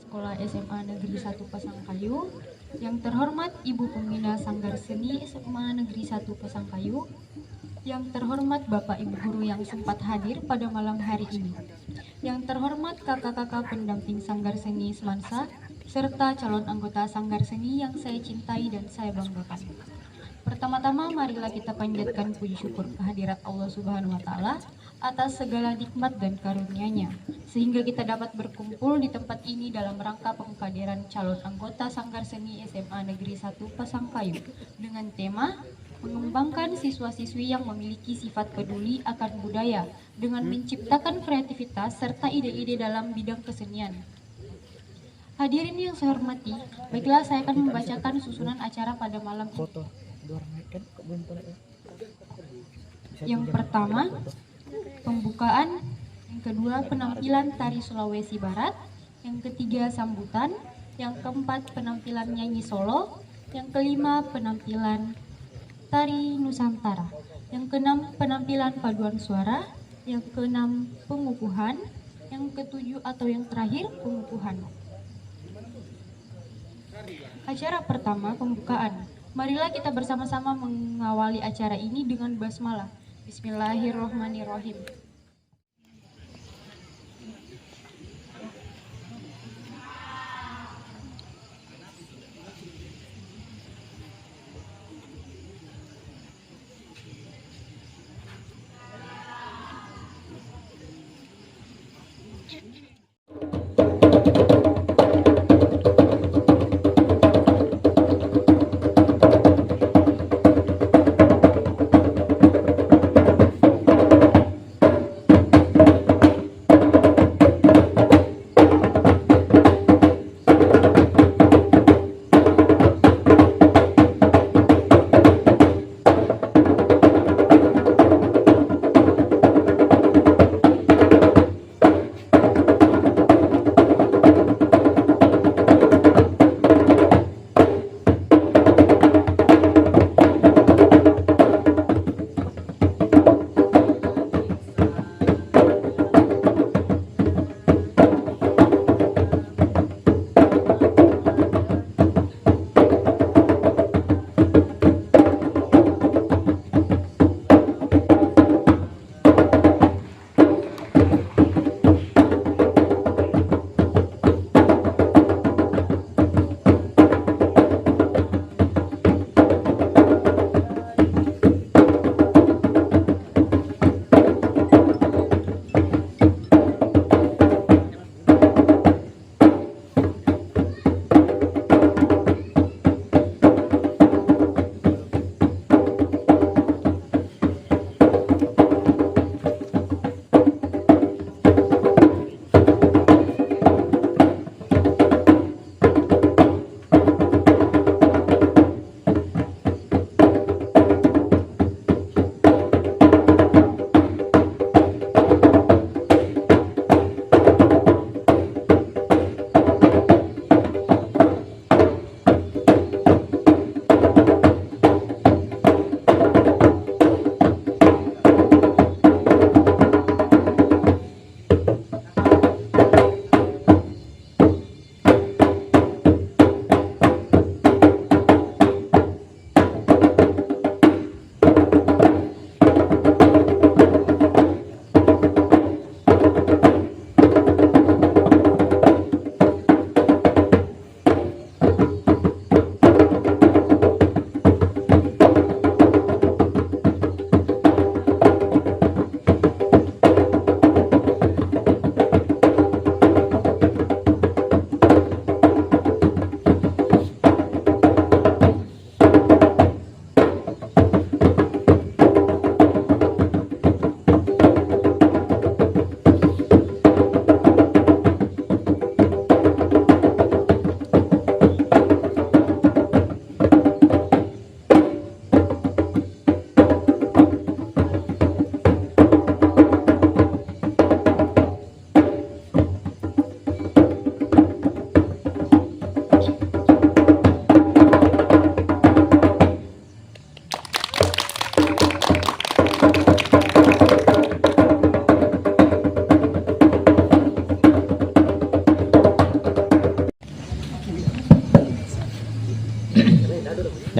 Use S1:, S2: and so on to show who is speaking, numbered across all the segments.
S1: Sekolah SMA Negeri 1 Pasangkayu, yang terhormat Ibu Pembina Sanggar Seni SMA Negeri 1 Pasangkayu, yang terhormat Bapak Ibu Guru yang sempat hadir pada malam hari ini, yang terhormat kakak-kakak pendamping Sanggar Seni Semansa, serta calon anggota Sanggar Seni yang saya cintai dan saya banggakan. Pertama-tama marilah kita panjatkan puji syukur kehadirat Allah Subhanahu wa taala atas segala nikmat dan karunia-Nya sehingga kita dapat berkumpul di tempat ini dalam rangka penghadiran calon anggota Sanggar Seni SMA Negeri 1 Pasangkayu dengan tema mengembangkan siswa-siswi yang memiliki sifat peduli akan budaya dengan menciptakan kreativitas serta ide-ide dalam bidang kesenian. Hadirin yang saya hormati, baiklah saya akan membacakan susunan acara pada malam ini. Yang pertama, pembukaan. Yang kedua, penampilan tari Sulawesi Barat. Yang ketiga, sambutan. Yang keempat, penampilan nyanyi solo. Yang kelima, penampilan tari Nusantara. Yang keenam, penampilan paduan suara. Yang keenam, pengukuhan. Yang ketujuh atau yang terakhir, pengukuhan. Acara pertama, pembukaan. Marilah kita bersama-sama mengawali acara ini dengan basmalah. Bismillahirrahmanirrahim.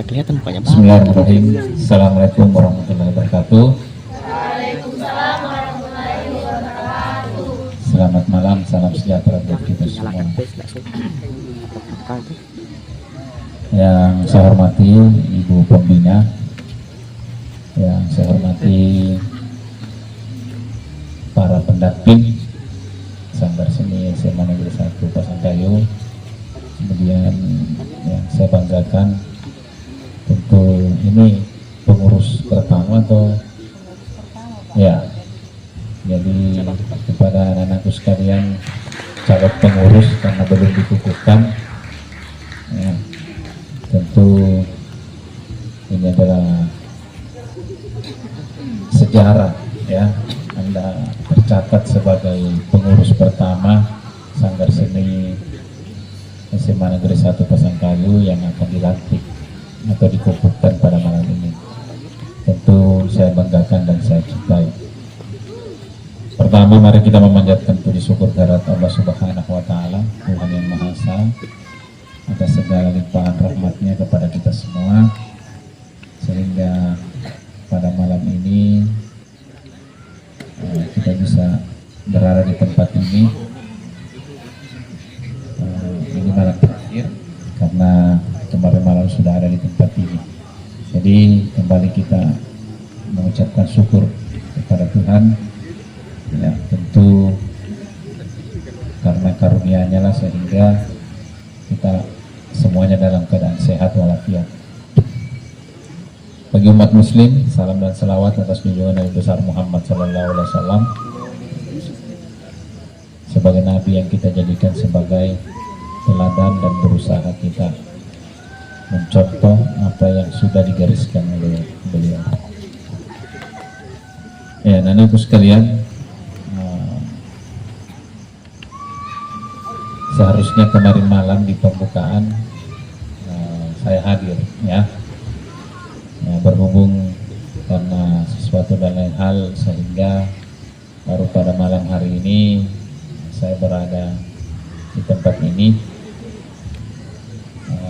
S2: kelihatan mukanya.
S3: Bismillahirrahmanirrahim. Assalamualaikum warahmatullahi wabarakatuh. Selamat malam, salam sejahtera buat kita semua. Yang saya hormati Ibu Pembina, yang saya hormati para pendamping Sanggar Seni SMA Negeri 1 Pasangkayu, kemudian yang saya banggakan tentu ini pengurus pertama atau ya, jadi kepada anak-anakku sekalian calon pengurus karena belum dikukuhkan ya, tentu ini adalah sejarah ya, Anda tercatat sebagai pengurus pertama Sanggar Seni SMA Negeri 1 Pasangkayu yang akan dilantik atau dikukuhkan pada malam ini. Tentu saya banggakan dan saya cintai. Pertama, mari kita memanjatkan puji syukur kehadirat Allah Subhanahu wa Ta'ala, Tuhan yang Maha Esa, atas segala limpahan rahmatnya kepada kita semua, sehingga pada malam ini kita bisa berada di tempat ini. Ini malam terakhir karena kemarin malam sudah ada di tempat ini. Jadi kembali kita mengucapkan syukur kepada Tuhan. Ya, tentu karena karunia-Nya lah sehingga kita semuanya dalam keadaan sehat walafiat. Bagi umat muslim, salam dan selawat atas junjungan Nabi besar Muhammad sallallahu alaihi wasallam sebagai nabi yang kita jadikan sebagai teladan dan berusaha kita mencontoh apa yang sudah digariskan oleh beliau. Ya, anak-anakku sekalian, seharusnya kemarin malam di pembukaan saya hadir ya, berhubung karena sesuatu dan lain hal sehingga baru pada malam hari ini saya berada di tempat ini.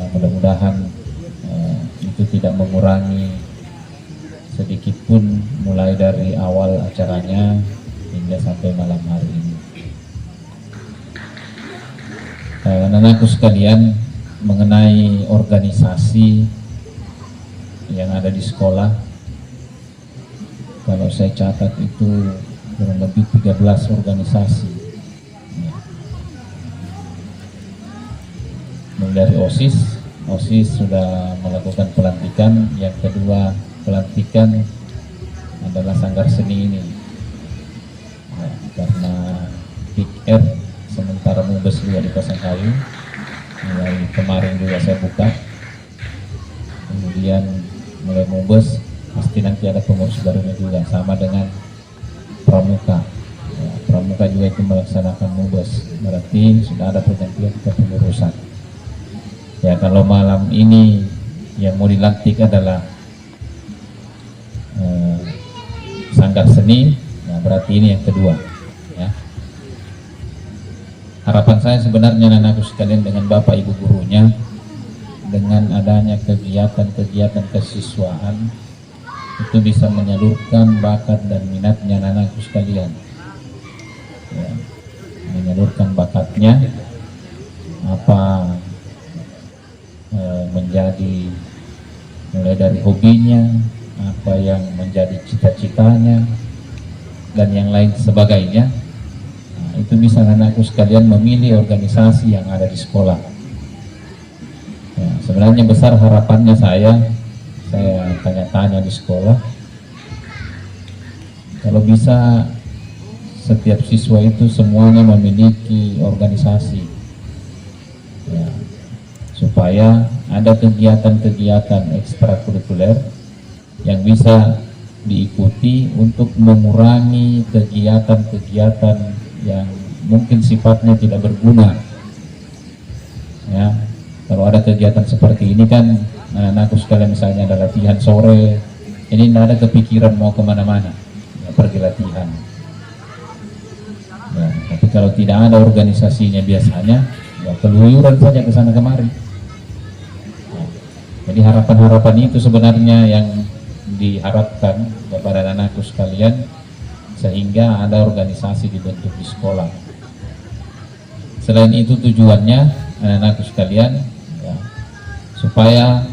S3: Mudah-mudahan itu tidak mengurangi sedikit pun mulai dari awal acaranya hingga sampai malam hari ini. Anak-anakku sekalian, mengenai organisasi yang ada di sekolah, kalau saya catat itu kurang lebih 13 organisasi. Mulai dari OSIS sudah melakukan pelantikan. Yang kedua pelantikan adalah Sanggar Seni ini ya, karena PIKR sementara Mubes juga di Pasangkayu, mulai kemarin juga saya buka, kemudian mulai Mubes pasti nanti ada pengurus barunya juga, sama dengan Pramuka ya, Pramuka juga itu melaksanakan Mubes, berarti sudah ada pergantian kepengurusan ya. Kalau malam ini yang mau dilantik adalah Sanggar Seni, nah berarti ini yang kedua ya. Harapan saya sebenarnya anak-anakku sekalian dengan Bapak Ibu gurunya, dengan adanya kegiatan-kegiatan kesiswaan itu bisa menyalurkan bakat dan minatnya anak-anakku sekalian ya, menyalurkan bakatnya apa menjadi mulai dari hobinya, apa yang menjadi cita-citanya dan yang lain sebagainya. Nah, itu bisa anak-anakku sekalian memilih organisasi yang ada di sekolah ya, sebenarnya besar harapannya saya tanya-tanya di sekolah, kalau bisa setiap siswa itu semuanya memiliki organisasi ya, supaya ada kegiatan-kegiatan ekstrakurikuler yang bisa diikuti untuk mengurangi kegiatan-kegiatan yang mungkin sifatnya tidak berguna ya. Kalau ada kegiatan seperti ini kan anak-anakku sekalian, misalnya ada latihan sore, ini tidak ada kepikiran mau kemana-mana ya, pergi latihan ya. Tapi kalau tidak ada organisasinya biasanya ya keluyuran saja ke sana kemari. Jadi harapan-harapan itu sebenarnya yang diharapkan kepada anak-anakku sekalian, sehingga ada organisasi dibentuk di sekolah. Selain itu tujuannya anak-anakku sekalian, ya, supaya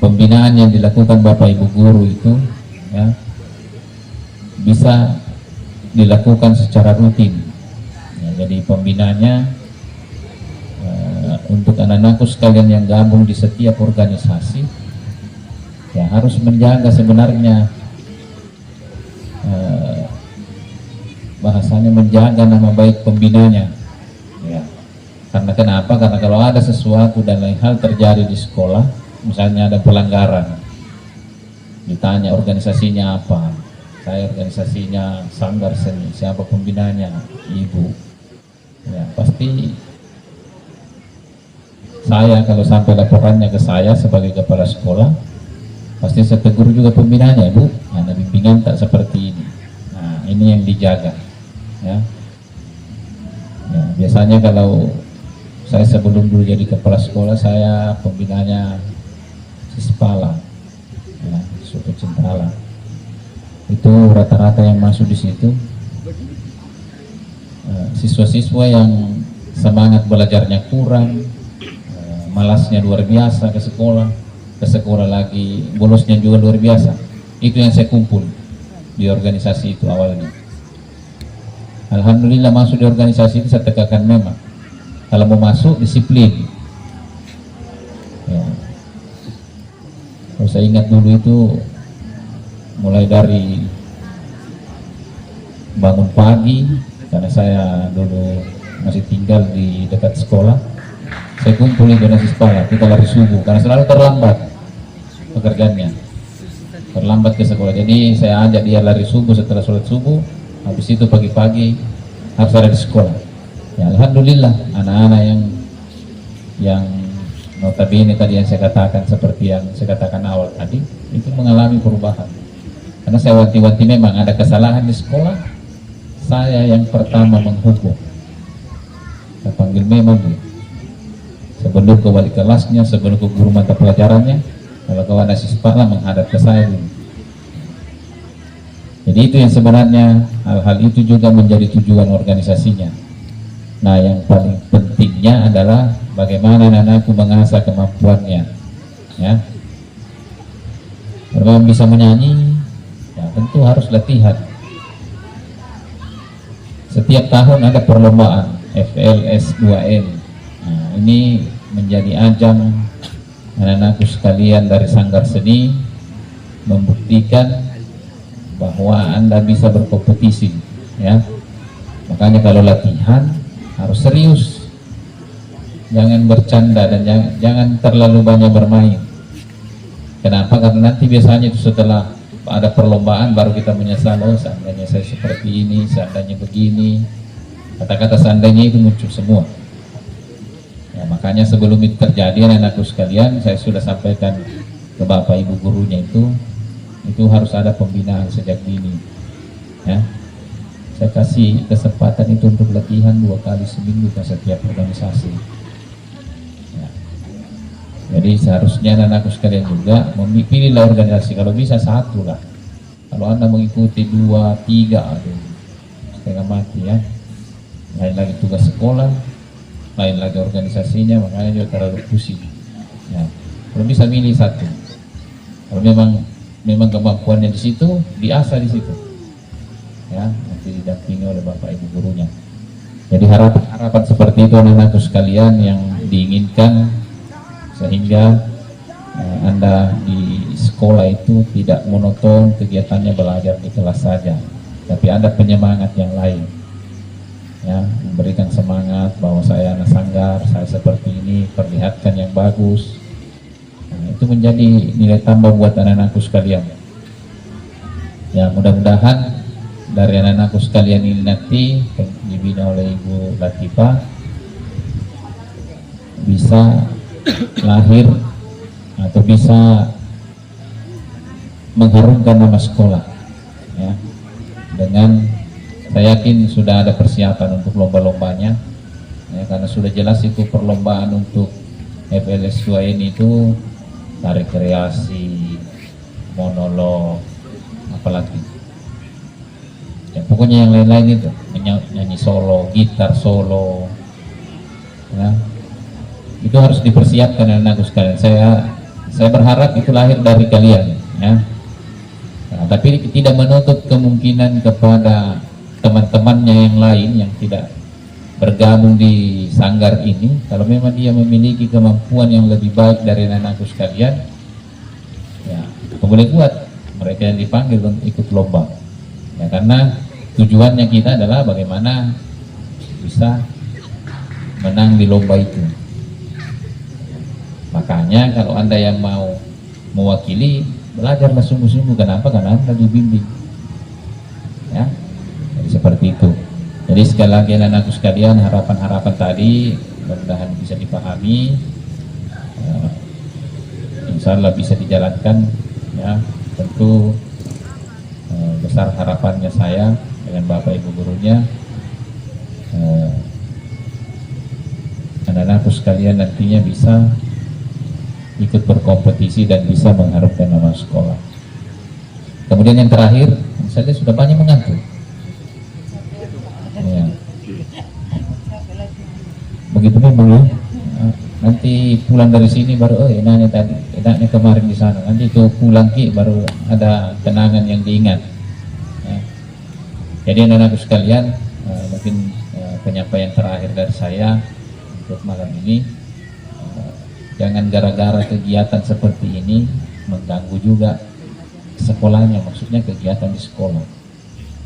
S3: pembinaan yang dilakukan Bapak Ibu guru itu, ya, bisa dilakukan secara rutin. Ya, jadi pembinaannya untuk anak-anakku sekalian yang gabung di setiap organisasi, ya harus menjaga sebenarnya bahasanya menjaga nama baik pembinanya, ya. Karena kenapa? Karena kalau ada sesuatu dan lain hal terjadi di sekolah, misalnya ada pelanggaran, ditanya organisasinya apa, saya organisasinya Sanggar Seni, siapa pembinanya, ibu, ya pasti saya kalau sampai laporannya ke saya sebagai kepala sekolah, pasti saya tegur juga pembinanya, Bu, ada bimbingan tak seperti ini. Nah, ini yang dijaga, ya. Ya, biasanya kalau saya sebelum dulu jadi kepala sekolah, saya pembinanya Sispala, ya, Suku Centrala. Itu rata-rata yang masuk di situ siswa-siswa yang semangat belajarnya kurang, malasnya luar biasa ke sekolah lagi, bolosnya juga luar biasa. Itu yang saya kumpul di organisasi itu awalnya. Alhamdulillah masuk di organisasi itu saya tekankan memang kalau mau masuk disiplin, ya. Kalau saya ingat dulu itu mulai dari bangun pagi, karena saya dulu masih tinggal di dekat sekolah, saya kumpul di donasi sekolah, kita lari subuh karena selalu terlambat pekerjaannya, terlambat ke sekolah. Jadi saya ajak dia lari subuh setelah sholat subuh, habis itu pagi-pagi harus ada di sekolah. Ya, alhamdulillah anak-anak yang notabene tadi yang saya katakan, seperti yang saya katakan awal tadi, itu mengalami perubahan. Karena saya wanti-wanti memang ada kesalahan di sekolah, saya yang pertama menghukum. Saya panggil memang dia, sebelum ke wali kelasnya, sebelum ke guru mata pelajarannya, kalau kawan Sispala menghadap ke saya dulu. Jadi itu yang sebenarnya, hal-hal itu juga menjadi tujuan organisasinya. Nah, yang paling pentingnya adalah bagaimana anak-anakku mengasah kemampuannya, ya. Kalau bisa menyanyi, ya tentu harus latihan. Setiap tahun ada perlombaan FLS 2N. Nah, ini menjadi ajang anak-anakku sekalian dari Sanggar Seni membuktikan bahwa Anda bisa berkompetisi, ya. Makanya kalau latihan harus serius, jangan bercanda dan jangan terlalu banyak bermain. Kenapa? Karena nanti biasanya itu setelah ada perlombaan baru kita menyesal, oh seandainya saya seperti ini, seandainya begini, kata-kata seandainya itu muncul semua. Ya, makanya sebelum itu terjadi anak-anakku sekalian, saya sudah sampaikan ke Bapak Ibu gurunya itu harus ada pembinaan sejak dini, ya. Saya kasih kesempatan itu untuk latihan 2 kali seminggu ke setiap organisasi, ya. Jadi seharusnya anak-anakku sekalian juga memilihlah organisasi, kalau bisa 1 lah. Kalau Anda mengikuti 2, 3, aduh setengah mati, ya. Lain lagi tugas sekolah, lain lagi organisasinya, makanya juga terlalu pusing, ya. Kalau bisa milih 1, kalau memang kemampuannya di situ, diasah di situ, ya, nanti didampingi oleh Bapak Ibu gurunya. Jadi harapan seperti itu anak-anakku sekalian yang diinginkan, sehingga Anda di sekolah itu tidak monoton kegiatannya belajar di kelas saja, tapi ada penyemangat yang lain, ya, memberikan semangat bahwa saya anak sanggar, saya seperti ini, perlihatkan yang bagus. Nah, itu menjadi nilai tambah buat anak-anakku sekalian. Ya, mudah-mudahan dari anak-anakku sekalian ini nanti dibina oleh Ibu Latifah bisa lahir atau bisa mengharumkan nama sekolah, ya. Dengan saya yakin sudah ada persiapan untuk lomba-lombanya, ya, karena sudah jelas itu perlombaan untuk FLS 2 ini itu tarik kreasi, monolog, apalagi ya, pokoknya yang lain-lain itu nyanyi solo, gitar solo ya, itu harus dipersiapkan anak-anakku sekalian. Saya berharap itu lahir dari kalian ya. Nah, tapi tidak menutup kemungkinan kepada teman-temannya yang lain yang tidak bergabung di sanggar ini, kalau memang dia memiliki kemampuan yang lebih baik dari anak-anakku sekalian ya, boleh buat mereka yang dipanggil untuk ikut lomba ya, karena tujuannya kita adalah bagaimana bisa menang di lomba itu. Makanya kalau Anda yang mau mewakili, belajarlah sungguh-sungguh. Kenapa? Karena Anda dibimbing ya. Jadi seperti itu. Jadi sekali lagi anak-anakku sekalian, harapan-harapan tadi mudah-mudahan bisa dipahami, insya Allah bisa dijalankan ya. Tentu besar harapannya saya dengan Bapak Ibu gurunya, anak-anakku sekalian nantinya bisa ikut berkompetisi dan bisa mengharumkan nama sekolah. Kemudian yang terakhir, misalnya sudah banyak mengantuk ya. Begitu memang ya. Nanti pulang dari sini baru enaknya kemarin di sana. Nanti itu pulang baru ada kenangan yang diingat ya. Jadi anak-anakku sekalian, mungkin penyampaian terakhir dari saya untuk malam ini, jangan gara-gara kegiatan seperti ini mengganggu juga sekolahnya, maksudnya kegiatan di sekolah,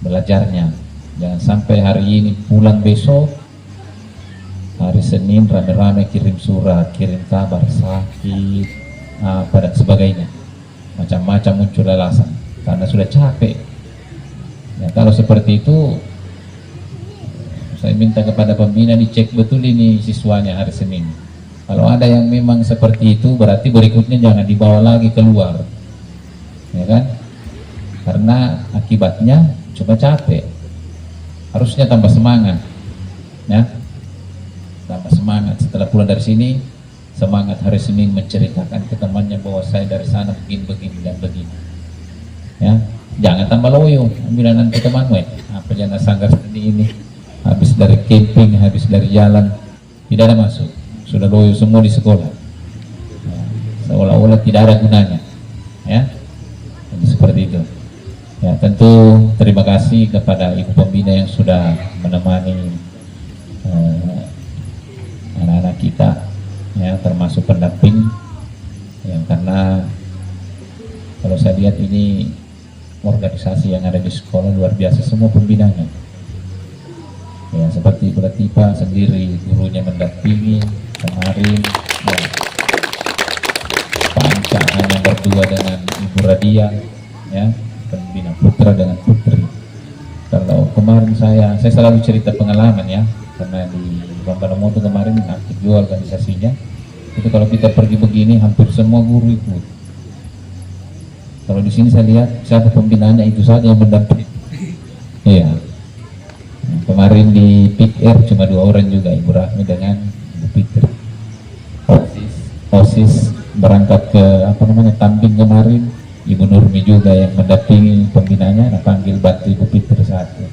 S3: belajarnya. Jangan sampai hari ini pulang besok, hari Senin rame-rame kirim surat, kirim kabar sakit, apa dan sebagainya. Macam-macam muncul alasan karena sudah capek. Ya, kalau seperti itu, saya minta kepada pembina dicek betul ini siswanya hari Senin. Kalau ada yang memang seperti itu, berarti berikutnya jangan dibawa lagi keluar, ya kan? Karena akibatnya cuma capek. Harusnya tambah semangat, ya. Tambah semangat setelah pulang dari sini, semangat hari Senin menceritakan ke temannya bahwa saya dari sana begini dan begini, ya. Jangan tambah loyo, ambil nanti temanmu ya. Apa jangan sanggar seperti ini? Habis dari camping, habis dari jalan, tidak ada masuk. Sudah loyo semua di sekolah, ya, seolah-olah tidak ada gunanya ya. Jadi seperti itu ya. Tentu terima kasih kepada ibu pembina yang sudah menemani anak-anak kita ya, termasuk pendamping yang, karena kalau saya lihat ini organisasi yang ada di sekolah luar biasa semua pembinanya ya, seperti Beratipa sendiri gurunya mendampingi kemarin ya. Pak Anca hanya berdua dengan Ibu Radia ya, pembina putra dengan putri. Kalau kemarin saya selalu cerita pengalaman ya, karena di Lomba Moto kemarin aktif juga organisasinya. Itu kalau kita pergi begini hampir semua guru ikut. Kalau di sini saya lihat siapa pembinanya itu saja yang mendampingi. Iya. Kemarin di PIK cuma 2 orang juga, Ibu Rahmi dengan Ibu Fitri. OSIS berangkat ke Tamping kemarin, Ibu Nurmi juga yang mendampingi pembinanya, panggil bantu Ibu Fitri satu.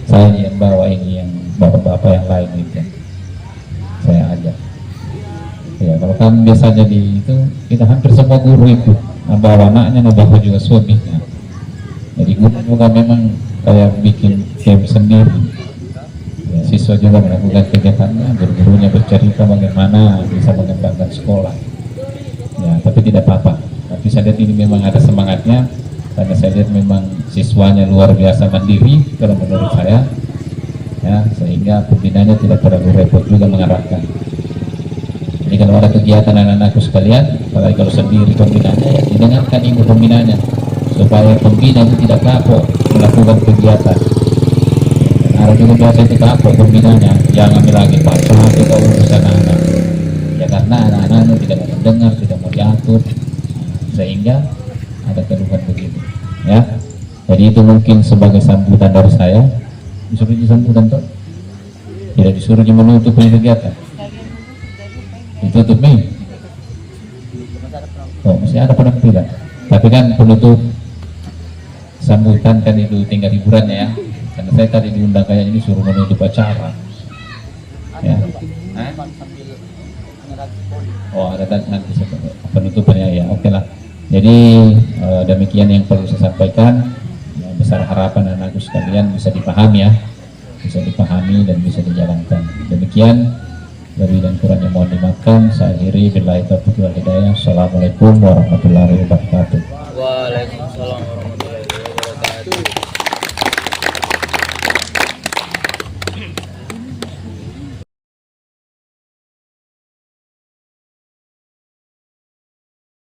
S3: Saya yang bawa ini, yang bapak-bapak yang lain itu saya ajak. Ya kalau kan biasanya di itu kita hampir semua guru ikut, bawa anaknya, bawa juga suaminya. Jadi guru juga memang kayak bikin camp sendiri. Ya, siswa juga melakukan kegiatannya, guru-gurunya bercerita bagaimana bisa mengembangkan sekolah. Ya, tapi tidak apa-apa. Tapi saya lihat ini memang ada semangatnya, karena saya lihat memang siswanya luar biasa mandiri kalau menurut saya. Ya, sehingga pembinanya tidak terlalu repot juga mengarahkan. Jadi kalau ada kegiatan anak-anakku sekalian, apalagi kalau sendiri pembinanya, ya didengarkan ibu pembinanya, supaya pembina itu tidak kapok melakukan kegiatan. Ada juga biasa itu kapok pembinanya, jangan ambil lagi pacar atau urusan anak. Ya karena anak-anaknya tidak mau mendengar, tidak mau diatur, sehingga ada keluhan begitu. Ya, jadi itu mungkin sebagai sambutan dari saya. Disuruh sambutan toh? Tidak disuruh menutup kegiatan. Ditutup nih. Oh, masih ada penampilan. Tapi kan penutup sambutan kan itu tinggal hiburan ya. Karena saya tadi diundang kayak ini suruh menutup acara. Ya. Hah? Oh, ada nanti penutupannya ya. Oke lah. Jadi demikian yang perlu saya sampaikan. Ya, besar harapan anak-anakku sekalian bisa dipahami ya, bisa dipahami dan bisa dijalankan. Demikian, lebih dan kurangnya mohon dimaafkan. Saya akhiri billahi taufiq wal hidayah. Assalamualaikum warahmatullahi wabarakatuh.
S2: Waalaikumsalam.